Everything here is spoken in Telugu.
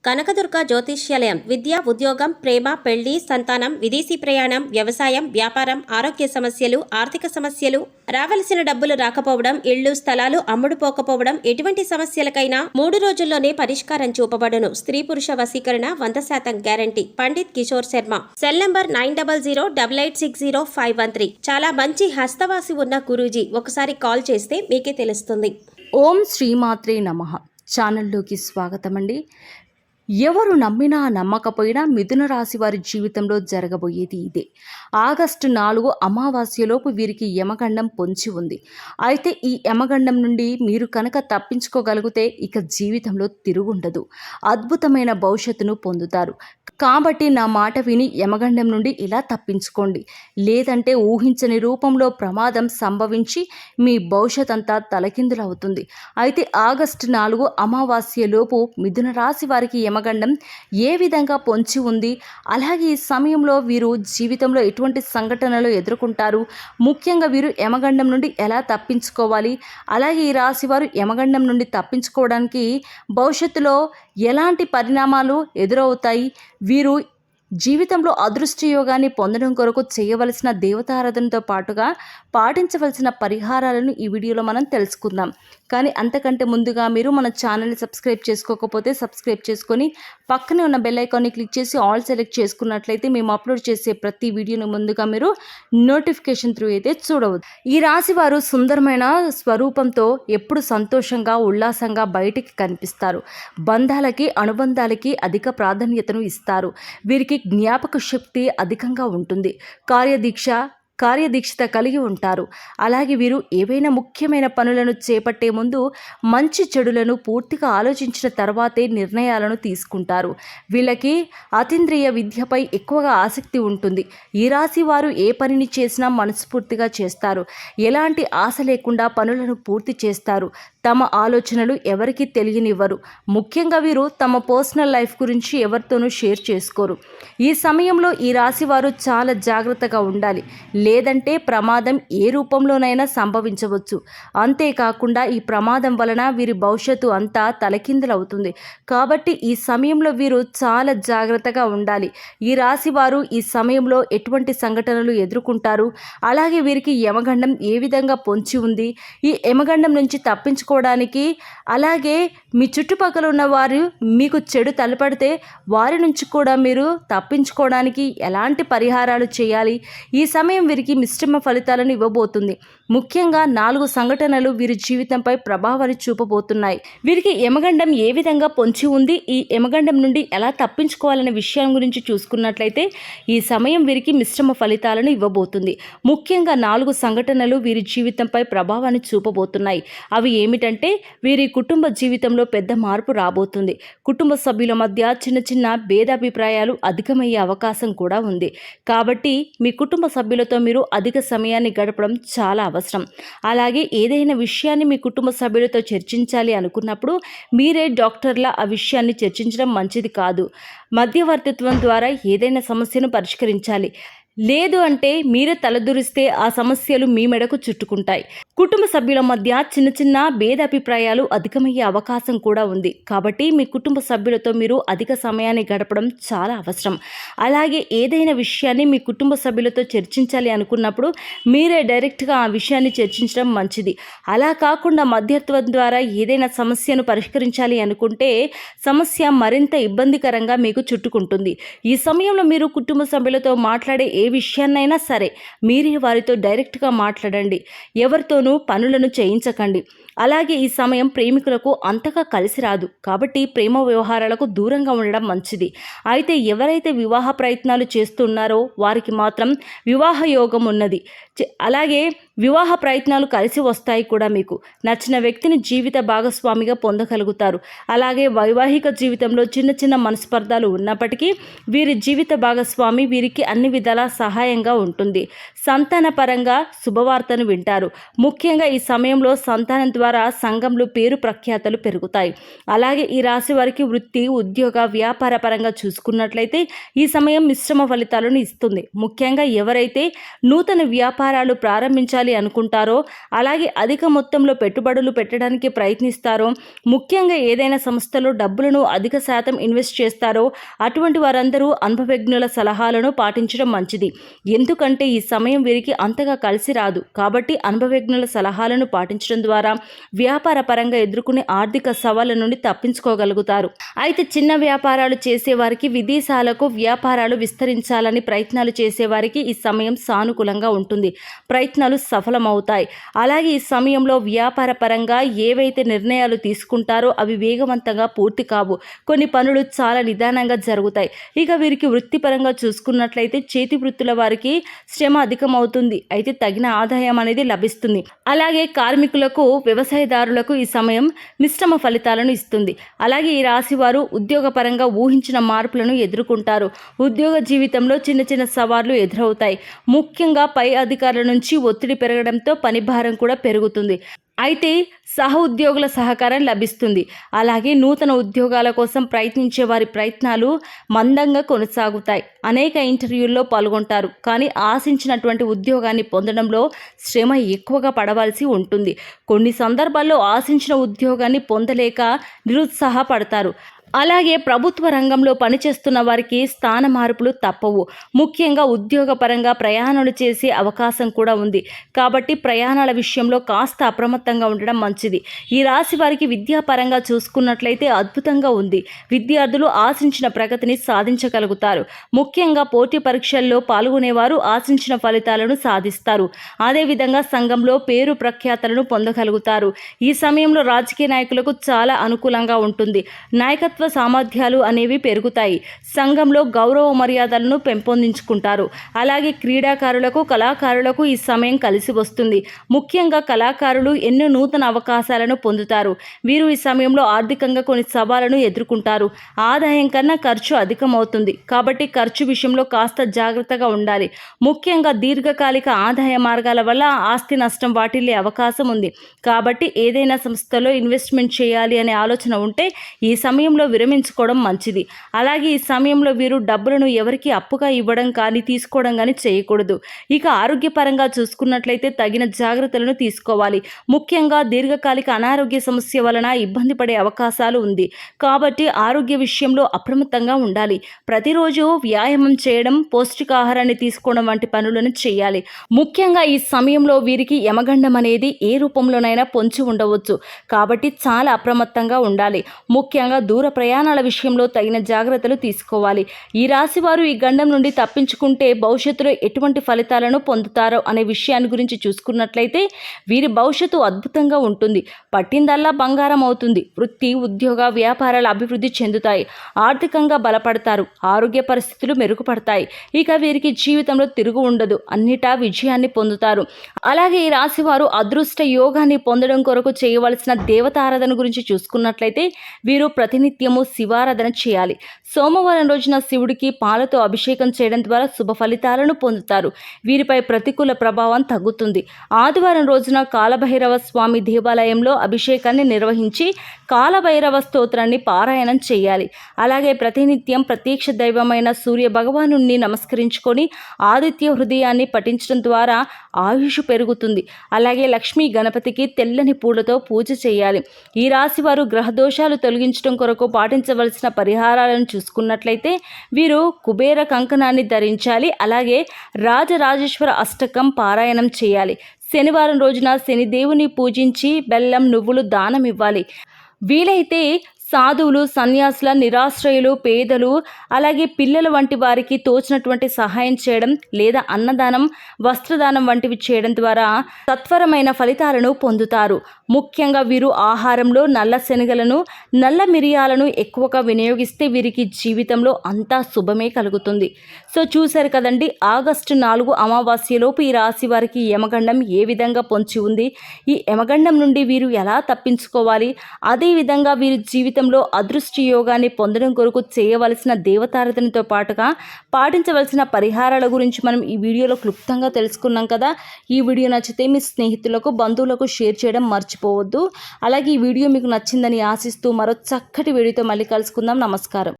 కనకదుర్గ జ్యోతిష్యాలయం విద్య, ఉద్యోగం, ప్రేమ, పెళ్లి, సంతానం, విదేశీ ప్రయాణం, వ్యవసాయం, వ్యాపారం, ఆరోగ్య సమస్యలు, ఆర్థిక సమస్యలు, రావలసిన డబ్బులు రాకపోవడం, ఇళ్లు స్థలాలు అమ్ముడుపోకపోవడం, ఎటువంటి సమస్యలకైనా 3 రోజుల్లోనే పరిష్కారం చూపబడును. స్త్రీ పురుష వశీకరణ 100% guarantee. Pandit Kishore Sharma. Cell number 9008860513. చాలా మంచి హస్తవాసి ఉన్న గురూజీ. ఒకసారి కాల్ చేస్తే మీకే తెలుస్తుంది. ఓం శ్రీమాత్రే నమః. ఛానల్లోకి స్వాగతం అండి. ఎవరు నమ్మినా నమ్మకపోయినా మిథున రాశి వారి జీవితంలో జరగబోయేది ఇదే. ఆగస్టు 4 అమావాస్యలోపు వీరికి యమగండం పొంచి ఉంది. అయితే ఈ యమగండం నుండి మీరు కనుక తప్పించుకోగలిగితే ఇక జీవితంలో తిరుగుండదు. అద్భుతమైన భవిష్యత్తును పొందుతారు. కాబట్టి నా మాట విని యమగండం నుండి ఇలా తప్పించుకోండి. లేదంటే ఊహించని రూపంలో ప్రమాదం సంభవించి మీ భవిష్యత్ అంతా తలకిందులవుతుంది. అయితే ఆగస్టు 4 అమావాస్యలోపు మిథున రాశి వారికి యమగండం ఏ విధంగా పొంచి ఉంది, అలాగే ఈ సమయంలో వీరు జీవితంలో ఎటువంటి సంఘటనలు ఎదుర్కొంటారు, ముఖ్యంగా వీరు యమగండం నుండి ఎలా తప్పించుకోవాలి, అలాగే ఈ రాశి వారు యమగండం నుండి తప్పించుకోవడానికి భవిష్యత్తులో ఎలాంటి పరిణామాలు ఎదురవుతాయి, వీరు జీవితంలో అదృష్ట యోగాన్ని పొందడం కొరకు చేయవలసిన దేవతారాధనతో పాటుగా పాటించవలసిన పరిహారాలను ఈ వీడియోలో మనం తెలుసుకుందాం. కానీ అంతకంటే ముందుగా మీరు మన ఛానల్ని సబ్స్క్రైబ్ చేసుకోకపోతే సబ్స్క్రైబ్ చేసుకొని పక్కనే ఉన్న బెల్ ఐకాన్ని క్లిక్ చేసి ఆల్ సెలెక్ట్ చేసుకున్నట్లయితే మేము అప్లోడ్ చేసే ప్రతి వీడియోను ముందుగా మీరు నోటిఫికేషన్ త్రూ అయితే చూడవచ్చు. ఈ రాశి వారు సుందరమైన స్వరూపంతో ఎప్పుడు సంతోషంగా ఉల్లాసంగా బయటికి కనిపిస్తారు. బంధాలకి అనుబంధాలకి అధిక ప్రాధాన్యతను ఇస్తారు. వీరికి జ్ఞాపక శక్తి అధికంగా ఉంటుంది. కార్యదీక్షత కలిగి ఉంటారు. అలాగే వీరు ఏవైనా ముఖ్యమైన పనులను చేపట్టే ముందు మంచి చెడులను పూర్తిగా ఆలోచించిన తర్వాతే నిర్ణయాలను తీసుకుంటారు. వీళ్ళకి అతీంద్రియ విద్యపై ఎక్కువగా ఆసక్తి ఉంటుంది. ఈ రాశి వారు ఏ పనిని చేసినా మనస్ఫూర్తిగా చేస్తారు. ఎలాంటి ఆశ లేకుండా పనులను పూర్తి చేస్తారు. తమ ఆలోచనలు ఎవరికీ తెలియనివ్వరు. ముఖ్యంగా వీరు తమ పర్సనల్ లైఫ్ గురించి ఎవరితోనూ షేర్ చేసుకోరు. ఈ సమయంలో ఈ రాశి వారు చాలా జాగ్రత్తగా ఉండాలి. లేదంటే ప్రమాదం ఏ రూపంలోనైనా సంభవించవచ్చు. అంతేకాకుండా ఈ ప్రమాదం వలన వీరి భవిష్యత్తు అంతా తలకిందులవుతుంది. కాబట్టి ఈ సమయంలో వీరు చాలా జాగ్రత్తగా ఉండాలి. ఈ రాశి వారు ఈ సమయంలో ఎటువంటి సంఘటనలు ఎదుర్కొంటారు, అలాగే వీరికి యమగండం ఏ విధంగా పొంచి ఉంది, ఈ యమగండం నుంచి తప్పించుకోవడానికి, అలాగే మీ చుట్టుపక్కల ఉన్న వారు మీకు చెడు తలపడితే వారి నుంచి కూడా మీరు తప్పించుకోవడానికి ఎలాంటి పరిహారాలు చేయాలి, ఈ సమయం వీరికి మిశ్రమ ఫలితాలను ఇవ్వబోతుంది. ముఖ్యంగా 4 సంఘటనలు వీరి జీవితంపై ప్రభావాన్ని చూపబోతున్నాయి. వీరికి యమగండం ఏ విధంగా పొంచి ఉంది, ఈ యమగండం నుండి ఎలా తప్పించుకోవాలనే విషయం గురించి చూసుకున్నట్లయితే ఈ సమయం వీరికి మిశ్రమ ఫలితాలను ఇవ్వబోతుంది. ముఖ్యంగా 4 సంఘటనలు వీరి జీవితంపై ప్రభావాన్ని చూపబోతున్నాయి. అవి ఏమిటంటే వీరి కుటుంబ జీవితంలో పెద్ద మార్పు రాబోతుంది. కుటుంబ సభ్యుల మధ్య చిన్న చిన్న భేదాభిప్రాయాలు అధికమయ్యే అవకాశం కూడా ఉంది. కాబట్టి మీ కుటుంబ సభ్యులతో మీరు అధిక సమయాన్ని గడపడం చాలా అవసరం. అలాగే ఏదైనా విషయాన్ని మీ కుటుంబ సభ్యులతో చర్చించాలి అనుకున్నప్పుడు మీరే డాక్టర్లా ఆ విషయాన్ని చర్చించడం మంచిది కాదు. మధ్యవర్తిత్వం ద్వారా ఏదైనా సమస్యను పరిష్కరించాలి. లేదు అంటే మీరే తలదూరిస్తే ఆ సమస్యలు మీ మెడకు చుట్టుకుంటాయి. కుటుంబ సభ్యుల మధ్య చిన్న చిన్న భేదాభిప్రాయాలు అధికమయ్యే అవకాశం కూడా ఉంది. కాబట్టి మీ కుటుంబ సభ్యులతో మీరు అధిక సమయాన్ని గడపడం చాలా అవసరం. అలాగే ఏదైనా విషయాన్ని మీ కుటుంబ సభ్యులతో చర్చించాలి అనుకున్నప్పుడు మీరే డైరెక్ట్గా ఆ విషయాన్ని చర్చించడం మంచిది. అలా కాకుండా మధ్యత్వం ద్వారా ఏదైనా సమస్యను పరిష్కరించాలి అనుకుంటే సమస్య మరింత ఇబ్బందికరంగా మీకు చుట్టుకుంటుంది. ఈ సమయంలో మీరు కుటుంబ సభ్యులతో మాట్లాడే ఏ విషయాన్నైనా సరే మీరే వారితో డైరెక్ట్గా మాట్లాడండి. ఎవరితోనూ పనులను చేయించకండి. అలాగే ఈ సమయం ప్రేమికులకు అంతగా కలిసి రాదు. కాబట్టి ప్రేమ వ్యవహారాలకు దూరంగా ఉండడం మంచిది. అయితే ఎవరైతే వివాహ ప్రయత్నాలు చేస్తున్నారో వారికి మాత్రం వివాహ యోగం ఉన్నది. అలాగే వివాహ ప్రయత్నాలు కలిసి వస్తాయి కూడా. మీకు నచ్చిన వ్యక్తిని జీవిత భాగస్వామిగా పొందగలుగుతారు. అలాగే వైవాహిక జీవితంలో చిన్న చిన్న మనస్పర్ధాలు ఉన్నప్పటికీ వీరి జీవిత భాగస్వామి వీరికి అన్ని విధాలా సహాయంగా ఉంటుంది. సంతాన పరంగా శుభవార్తను వింటారు. ముఖ్యంగా ఈ సమయంలో సంతానం ద్వారా సంఘంలో పేరు ప్రఖ్యాతలు పెరుగుతాయి. అలాగే ఈ రాశి వారికి వృత్తి, ఉద్యోగ, వ్యాపార పరంగా చూసుకున్నట్లయితే ఈ సమయం మిశ్రమ ఫలితాలను ఇస్తుంది. ముఖ్యంగా ఎవరైతే నూతన వ్యాపారాలు ప్రారంభించాలి అనుకుంటారో, అలాగే అధిక మొత్తంలో పెట్టుబడులు పెట్టడానికి ప్రయత్నిస్తారో, ముఖ్యంగా ఏదైనా సంస్థలో డబ్బులను అధిక శాతం ఇన్వెస్ట్ చేస్తారో అటువంటి వారందరూ అనుభవజ్ఞుల సలహాలను పాటించడం మంచిది. ఎందుకంటే ఈ సమయం వీరికి అంతగా కలిసి రాదు. కాబట్టి అనుభవజ్ఞుల సలహాలను పాటించడం ద్వారా వ్యాపార పరంగా ఎదుర్కొనే ఆర్థిక సవాళ్ళ నుండి తప్పించుకోగలుగుతారు. అయితే చిన్న వ్యాపారాలు చేసేవారికి, విదేశాలకు వ్యాపారాలు విస్తరించాలని ప్రయత్నాలు చేసేవారికి ఈ సమయం సానుకూలంగా ఉంటుంది. ప్రయత్నాలు సఫలమవుతాయి. అలాగే ఈ సమయంలో వ్యాపార పరంగా ఏవైతే నిర్ణయాలు తీసుకుంటారో అవి వేగవంతంగా పూర్తి కావు. కొన్ని పనులు చాలా నిదానంగా జరుగుతాయి. ఇక వీరికి వృత్తిపరంగా చూసుకున్నట్లయితే చేతి వృత్తుల వారికి శ్రమ అధికమవుతుంది. అయితే తగిన ఆదాయం అనేది లభిస్తుంది. అలాగే కార్మికులకు, వ్యవసాయదారులకు ఈ సమయం మిశ్రమ ఫలితాలను ఇస్తుంది. అలాగే ఈ రాశి వారు ఉద్యోగపరంగా ఊహించిన మార్పులను ఎదుర్కొంటారు. ఉద్యోగ జీవితంలో చిన్న చిన్న సవాళ్లు ఎదురవుతాయి. ముఖ్యంగా పై అధికారుల నుంచి ఒత్తిడి పెరగడంతో పని భారం కూడా పెరుగుతుంది. అయితే సహ ఉద్యోగుల సహకారం లభిస్తుంది. అలాగే నూతన ఉద్యోగాల కోసం ప్రయత్నించే వారి ప్రయత్నాలు మందంగా కొనసాగుతాయి. అనేక ఇంటర్వ్యూల్లో పాల్గొంటారు. కానీ ఆశించినటువంటి ఉద్యోగాన్ని పొందడంలో శ్రమ ఎక్కువగా పడవలసి ఉంటుంది. కొన్ని సందర్భాల్లో ఆశించిన ఉద్యోగాన్ని పొందలేక నిరుత్సాహపడతారు. అలాగే ప్రభుత్వ రంగంలో పనిచేస్తున్న వారికి స్థాన మార్పులు తప్పవు. ముఖ్యంగా ఉద్యోగపరంగా ప్రయాణాలు చేసే అవకాశం కూడా ఉంది. కాబట్టి ప్రయాణాల విషయంలో కాస్త అప్రమత్తంగా ఉండడం మంచిది. ఈ రాశి వారికి విద్యాపరంగా చూసుకున్నట్లయితే అద్భుతంగా ఉంది. విద్యార్థులు ఆశించిన ప్రగతిని సాధించగలుగుతారు. ముఖ్యంగా పోటీ పరీక్షల్లో పాల్గొనేవారు ఆశించిన ఫలితాలను సాధిస్తారు. అదేవిధంగా సంఘంలో పేరు ప్రఖ్యాతలను పొందగలుగుతారు. ఈ సమయంలో రాజకీయ నాయకులకు చాలా అనుకూలంగా ఉంటుంది. నాయకత్వ సామర్థ్యాలు అనేవి పెరుగుతాయి. సంఘంలో గౌరవ మర్యాదలను పెంపొందించుకుంటారు. అలాగే క్రీడాకారులకు, కళాకారులకు ఈ సమయం కలిసి వస్తుంది. ముఖ్యంగా కళాకారులు ఎన్నో నూతన అవకాశాలను పొందుతారు. వీరు ఈ సమయంలో ఆర్థికంగా కొన్ని సవాళ్లను ఎదుర్కొంటారు. ఆదాయం కన్నా ఖర్చు అధికమవుతుంది. కాబట్టి ఖర్చు విషయంలో కాస్త జాగ్రత్తగా ఉండాలి. ముఖ్యంగా దీర్ఘకాలిక ఆదాయ మార్గాల వల్ల ఆస్తి నష్టం వాటిల్లే అవకాశం ఉంది. కాబట్టి ఏదైనా సంస్థలో ఇన్వెస్ట్మెంట్ చేయాలి అనే ఆలోచన ఉంటే ఈ సమయంలో విరమించుకోవడం మంచిది. అలాగే ఈ సమయంలో వీరు డబ్బులను ఎవరికి అప్పుగా ఇవ్వడం కానీ తీసుకోవడం కానీ చేయకూడదు. ఇక ఆరోగ్యపరంగా చూసుకున్నట్లయితే తగిన జాగ్రత్తలను తీసుకోవాలి. ముఖ్యంగా దీర్ఘకాలిక అనారోగ్య సమస్య వలన ఇబ్బంది పడే అవకాశాలు ఉంది. కాబట్టి ఆరోగ్య విషయంలో అప్రమత్తంగా ఉండాలి. ప్రతిరోజు వ్యాయామం చేయడం, పౌష్టికాహారాన్ని తీసుకోవడం వంటి పనులను చేయాలి. ముఖ్యంగా ఈ సమయంలో వీరికి యమగండం అనేది ఏ రూపంలోనైనా పొంచి ఉండవచ్చు. కాబట్టి చాలా అప్రమత్తంగా ఉండాలి. ముఖ్యంగా దూర ప్రయాణాల విషయంలో తగిన జాగ్రత్తలు తీసుకోవాలి. ఈ రాశి వారు ఈ గండం నుండి తప్పించుకుంటే భవిష్యత్తులో ఎటువంటి ఫలితాలను పొందుతారో అనే విషయాన్ని గురించి చూసుకున్నట్లయితే వీరి భవిష్యత్తు అద్భుతంగా ఉంటుంది. పట్టిందల్లా బంగారం అవుతుంది. వృత్తి, ఉద్యోగ, వ్యాపారాలు అభివృద్ధి చెందుతాయి. ఆర్థికంగా బలపడతారు. ఆరోగ్య పరిస్థితులు మెరుగుపడతాయి. ఇక వీరికి జీవితంలో తిరుగు ఉండదు. అన్నిటా విజయాన్ని పొందుతారు. అలాగే ఈ రాశి వారు అదృష్ట యోగాన్ని పొందడం కొరకు చేయవలసిన దేవతారాధన గురించి చూసుకున్నట్లయితే వీరు ప్రతినిత్యము శివారాధన చేయాలి. సోమవారం రోజున శివుడికి పాలతో అభిషేకం చేయడం ద్వారా శుభ ఫలితాలను పొందుతారు. వీరిపై ప్రతికూల ప్రభావం తగ్గుతుంది. ఆదివారం రోజున కాలభైరవ స్వామి దేవాలయంలో అభిషేకాన్ని నిర్వహించి కాలభైరవ స్తోత్రాన్ని పారాయణం చేయాలి. అలాగే ప్రతినిత్యం ప్రత్యక్ష దైవమైన సూర్య భగవాను నమస్కరించుకొని ఆదిత్య హృదయాన్ని పఠించడం ద్వారా ఆయుష్ పెరుగుతుంది. అలాగే లక్ష్మీ గణపతికి తెల్లని పూలతో పూజ చేయాలి. ఈ రాశి వారు గ్రహదోషాలు తొలగించడం కొరకు పాటించవలసిన పరిహారాలను చూసుకున్నట్లయితే వీరు కుబేర కంకణాన్ని ధరించాలి. అలాగే రాజరాజేశ్వర అష్టకం పారాయణం చేయాలి. శనివారం రోజున శనిదేవుని పూజించి బెల్లం, నువ్వులు దానం ఇవ్వాలి. వీలైతే సాధువులు, సన్యాసుల, నిరాశ్రయులు, పేదలు, అలాగే పిల్లల వంటి వారికి తోచినటువంటి సహాయం చేయడం లేదా అన్నదానం, వస్త్రదానం వంటివి చేయడం ద్వారా సత్వరమైన ఫలితాలను పొందుతారు. ముఖ్యంగా వీరు ఆహారంలో నల్ల శనగలను, నల్ల మిరియాలను ఎక్కువగా వినియోగిస్తే వీరికి జీవితంలో అంతా శుభమే కలుగుతుంది. సో చూశారు కదండి, ఆగస్టు 4 అమావాస్యలోపు ఈ రాశి వారికి యమగండం ఏ విధంగా పొంచి ఉంది, ఈ యమగండం నుండి వీరు ఎలా తప్పించుకోవాలి, అదేవిధంగా వీరి జీవితం జీవితంలో అదృష్టి యోగాన్ని పొందడం కొరకు చేయవలసిన దేవతారాధనతో పాటుగా పాటించవలసిన పరిహారాల గురించి మనం ఈ వీడియోలో క్లుప్తంగా తెలుసుకున్నాం కదా. ఈ వీడియో నచ్చితే మీ స్నేహితులకు, బంధువులకు షేర్ చేయడం మర్చిపోవద్దు. అలాగే ఈ వీడియో మీకు నచ్చిందని ఆశిస్తూ మరో చక్కటి వీడియోతో మళ్ళీ కలుసుకుందాం. నమస్కారం.